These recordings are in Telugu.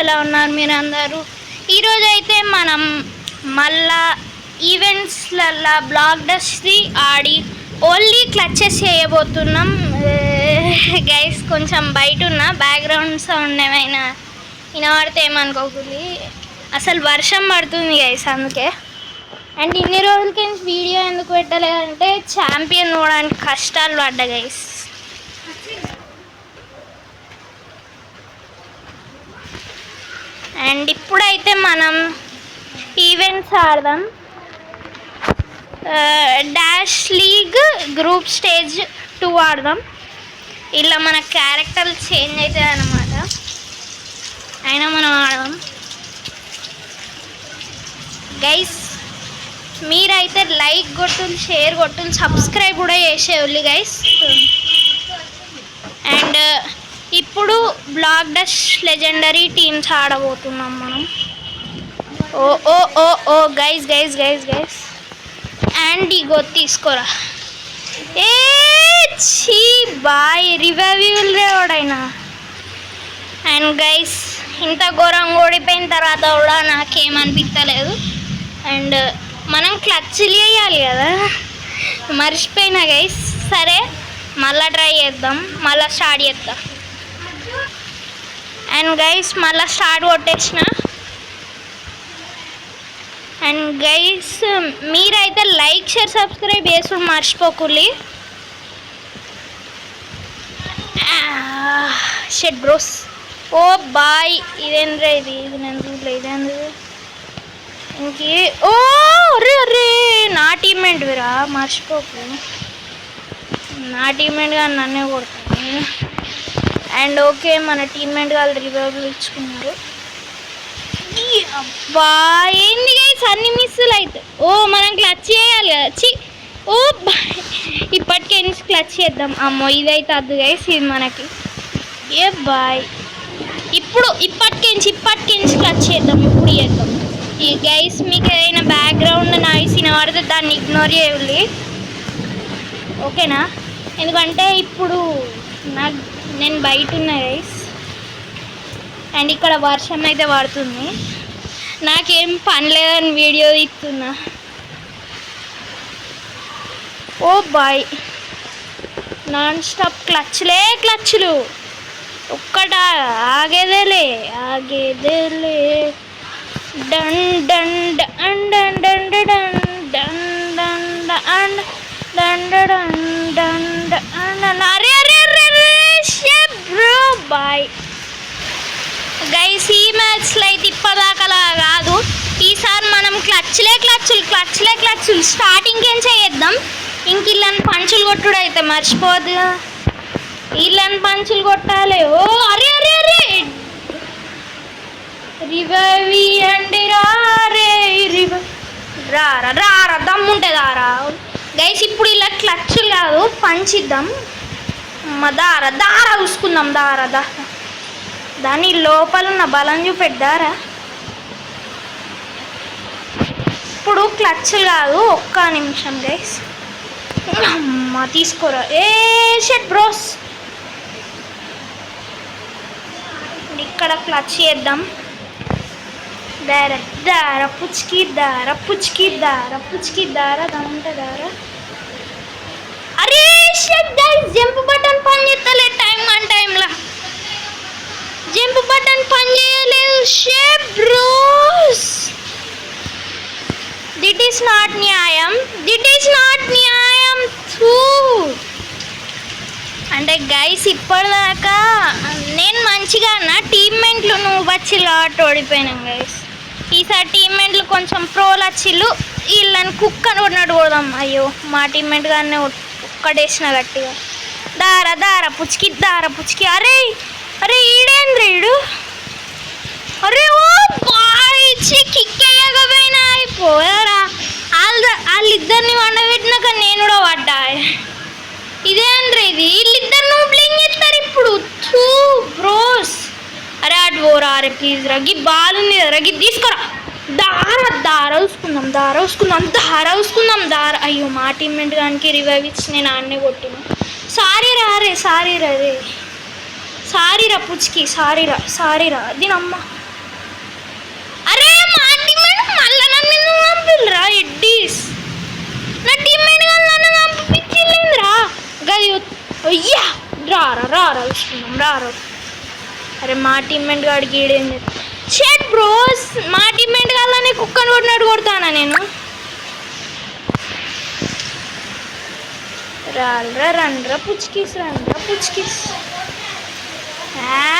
ఎలా ఉన్నారు మీరు అందరూ? ఈరోజు అయితే మనం మళ్ళా ఈవెంట్స్లల్లో బ్లాక్ డస్ట్ది ఆడి ఓన్లీ క్లచెస్ చేయబోతున్నాం. గైస్ కొంచెం బయట ఉన్న బ్యాక్గ్రౌండ్ సౌండ్ ఏమైనా వినబడితే ఏమనుకోకుండా, అసలు వర్షం పడుతుంది గైస్ అందుకే. అండ్ ఇన్ని రోజులకి వీడియో ఎందుకు పెట్టలేదంటే ఛాంపియన్ పోవడానికి కష్టాలు పడ్డా గైస్. అండ్ ఇప్పుడైతే మనం ఈవెంట్స్ ఆడదాం. డాష్ లీగ్ గ్రూప్ స్టేజ్ 2 ఆడదాం. ఇలా మన క్యారెక్టర్ చేంజ్ అవుతుంది అన్నమాట. అయినా మనం ఆడదాం గైస్. మీరైతే లైక్ కొట్టులు, షేర్ కొట్టులు, సబ్స్క్రైబ్ కూడా చేసేవాళ్ళు గైస్. అండ్ ఇప్పుడు బ్లాక్ డష్ లెజెండరీ టీమ్స్ ఆడబోతున్నాం మనం. ఓ ఓ ఓ ఓ guys guys guys guys and ఇగో తీసుకోరా. ఏ చీ బాయ్ రివైవల్ రేవాడైనా. అండ్ గైస్ ఇంత ఘోరంగా ఓడిపోయిన తర్వాత కూడా నాకేమనిపించలేదు. అండ్ మనం క్లచ్లు వేయాలి కదా, మర్చిపోయినా గైస్. సరే మళ్ళీ ట్రై చేద్దాం, మళ్ళీ స్టార్ట్ చేద్దాం. అండ్ గైస్ మళ్ళీ స్టార్ట్ కొట్టేసిన. అండ్ గైస్ మీరైతే లైక్ షేర్ సబ్స్క్రైబ్ చేసుడు మర్చిపోకుల్లి. షెట్ బ్రోస్. ఓ బాయ్ ఇదేంద్రా, ఇది నేను చూడలే. ఇదేంద్ర ఇంకే. ఓ అరే అరే నా టీమ్మేట్ విరా, మర్చిపోకు. నా టీమ్మేట్ కానీ నన్నే కొడతాను. అండ్ ఓకే మన టీమ్మేట్ వాళ్ళు రివైవల్ ఇచ్చుకున్నారు. అబ్బా ఏంది గైస్ అన్ని మిస్సులు అయితే. ఓ మనం క్లచ్ చేయాలి కదా. చి ఓ బాయ్ ఇప్పటికే క్లచ్ చేద్దాం. అమ్మో ఇదైతే అద్దు గైస్, ఇది మనకి. ఏ బాయ్ ఇప్పుడు ఇప్పటికేంచి క్లచ్ చేద్దాం. ఇప్పుడు చేద్దాం ఈ గైస్. మీకు ఏదైనా బ్యాక్గ్రౌండ్ నాయిస్ వినబడితే దాన్ని ఇగ్నోర్ చేయాలి, ఓకేనా? ఎందుకంటే ఇప్పుడు నేను బయట ఉన్నా గైస్. అండ్ ఇక్కడ వర్షం అయితే పడుతుంది. నాకేం పని లేదని వీడియో తీస్తున్నా. ఓ బాయ్ నాన్ స్టాప్ క్లచ్లు. ఒక్కట ఆగేదేలే done done done done done done done done done done done done. అరే అరే అరే షెట్ బ్రో బాయ్. గైస్ ఈ మ్యాచ్లో అయితే ఇప్పటిదాకా కాదు, ఈసారి మనం క్లచ్లు స్టార్టింగ్ ఏం చేద్దాం. ఇంక ఇళ్ళని పంచులు కొట్టుడు అయితే మర్చిపోదు. వీళ్ళని పంచులు కొట్టాలి. ఓ అరే అరే అరే రివైవి అండి రారా రారా దమ్ముంటే దారా గైస్. ఇప్పుడు ఇలా క్లచ్లు కాదు పంచిద్దాం. దారా చూసుకుందాం. దాని లోపల ఉన్న బలం చూపెట్టారా. ఇప్పుడు క్లచ్లు కాదు, ఒక్క నిమిషం గైస్. అమ్మ తీసుకోరా. ఏ షెట్ బ్రోస్. ఇక్కడ క్లచ్ చేద్దాం. దారా పుచ్చుకి దారా దమ్ముంటే దారా. అరే షెట్ గైస్ జంప్ బటన్ పని చేస్తలే. టైంలా జంప్ బటన్ పని చేయలేదు. షేప్ బ్రోస్ దిట్ ఈస్ నాట్ న్యాయం. అంటే గైస్ ఇప్పటిదాకా నేను మంచిగా నా టీమ్మేట్లు నువ్వు వచ్చి లాట్ ఓడిపోయినాం గైస్. ఈసారి టీమ్మేట్లు కొంచెం ప్రోలు వచ్చిళ్ళు. వీళ్ళని కుక్కని కొట్టినట్టు కొడదాం. అయ్యో మా టీమ్మేట్ గానే ఒక్కడేసిన గట్టిగా. దారా పుచ్చుకి. అరే అరే ఈడేంద్రీడు. అరే ఓ బాయ్ కిక్కేయకపోయినా అయిపోయారా. వాళ్ళిద్దరిని వండబెట్టినాక నేను కూడా పడ్డా. ఇదేంద్ర ఇది వీళ్ళిద్దరు నువ్వు బ్లింగ్ ఇస్తారు ఇప్పుడు. Two bros. అరే అటు పోరా. అరే ప్లీజ్ రగి బాల్ ఉంది కదా, రగి తీసుకోరా. దారా చూసుకుందాం. అయ్యో మా టీమ్మేట్ గానికి రివైవ్ ఇచ్చి నేను ఆడనే కొట్టిన. సారీ రా పుచ్చికి. సారీ రా దీనమ్మ. పిచ్చిల్రా ఎడ్డీస్. నా టీమ్మేట్ కాదు నన్ను పిచ్చిల్లేంద్రా గది. అయ్యా రారా రారా వస్తున్నాం రారా. అరే మా టీమ్మేట్ గాడికి ఈడేంది షెట్ బ్రోస్. మా టీమ్మేట్ కాదని కుక్కను కొట్టినట్టు కొడతానా నేను. రారా రండ్రా పుచ్చికిస్ రండ్రా పుచ్చికిస్.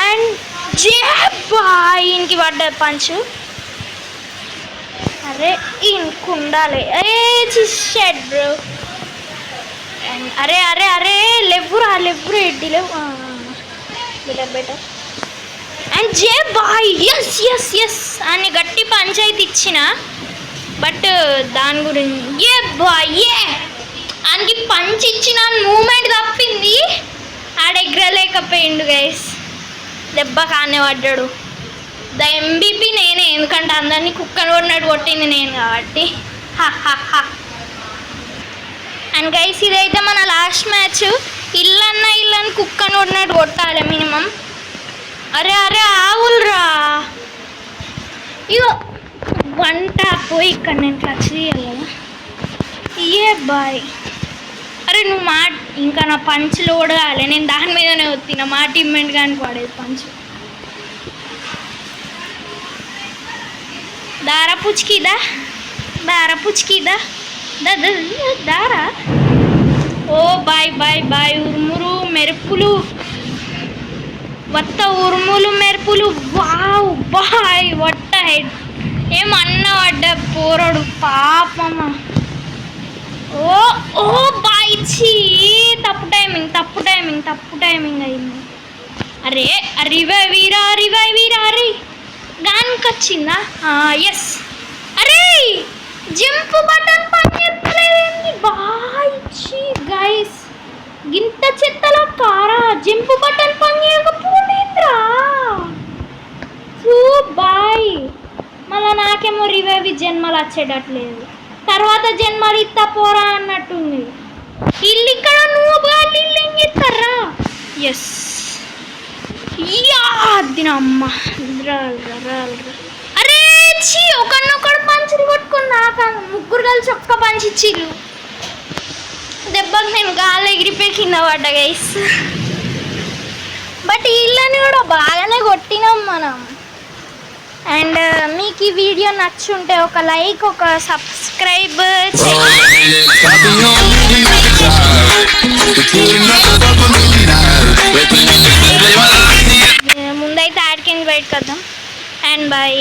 అండ్ బాయ్ ఈయనకి పడ్డది పంచు. అరే ఈయనకు ఉండాలి. అరే షెట్ బ్రో. అరే అరే అరే లేవురా లేవురా ఎడ్డి లేవు. Better better. అండ్ జే బాయ్ ఎస్ ఎస్ ఎస్ అని గట్టి పంచాయతీ ఇచ్చిన. బట్ దాని గురించి ఏ బాయ్ ఏ ఆయనకి పంచి ఇచ్చిన మూమెంట్ తప్పింది. ఆడ ఎగరలేకపోయిండు గైస్. దెబ్బ కానే పడ్డాడు. ద ఎంబీపీ నేనే, ఎందుకంటే అందరినీ కుక్కను కొట్టినట్టు కొట్టింది నేను కాబట్టి. అండ్ గైస్ ఇదైతే మన లాస్ట్ మ్యాచ్. ఇల్లని కుక్కను కొట్టినట్టు కొట్టాలి మినిమం. అరే అరే ఆవులరా ఇగో వంట పోయి ఇక్కడ నేను క్లచ్ తీయాలి కదా. ఏ బాయ్. అరే నువ్వు మా ఇంకా నా పంచులు కూడా కాలే, నేను దాని మీదనే వచ్చిన. మా టీమ్మేట్ కానీ పడేది పంచు. దారా పుచ్చికిదా దారా పుచ్చికిదా దారా. Oh boy boy boy. ఉరుమురు మెరుపులు వత్త ఉరుములు మెరుపులు. Wow boy what a head. ఏమన్నా పడ్డ పోరడు పాపమ్మ. ఓ ఓ బాయ్ చీ. తప్పు టైమింగ్ అయింది. అరే రివైవీరా అరే గానికి వచ్చిందా. ఎస్. అరే జంప్ బటన్ పనిచేస్తలేదండి బాయ్ చీ గైస్. గింత చెత్తలో కారా జంప్ బటన్ పనిచేయకపోలేదురా. బాయ్ మళ్ళీ నాకేమో రివైవ్ జన్మలు వచ్చేటట్లేదు. తర్వాత జన్మలు ఇస్తా పోరా అన్నట్టుంది. ఇల్లు ఇక్కడ నువ్వు వాళ్ళు ఇల్లు ఏం చేస్తారా. ఎస్ అమ్మ. అరే చీ ఒకరినొకడు పంచులు కొట్టుకుని నాక ముగ్గురు కలిసి ఒక్క పంచి ఇచ్చిర్రు. దెబ్బకి నేను గాలి ఎగిరిపోయి కింద పడ్డా గైస్. బట్ ఇళ్ళని కూడా బాగానే కొట్టినాం మనం. అండ్ మీకు ఈ వీడియో నచ్చుంటే ఒక లైక్ ఒక సబ్స్క్రైబ్ ముందైతే యాడ్ కింద వెయిట్ కద్దాం. And bye.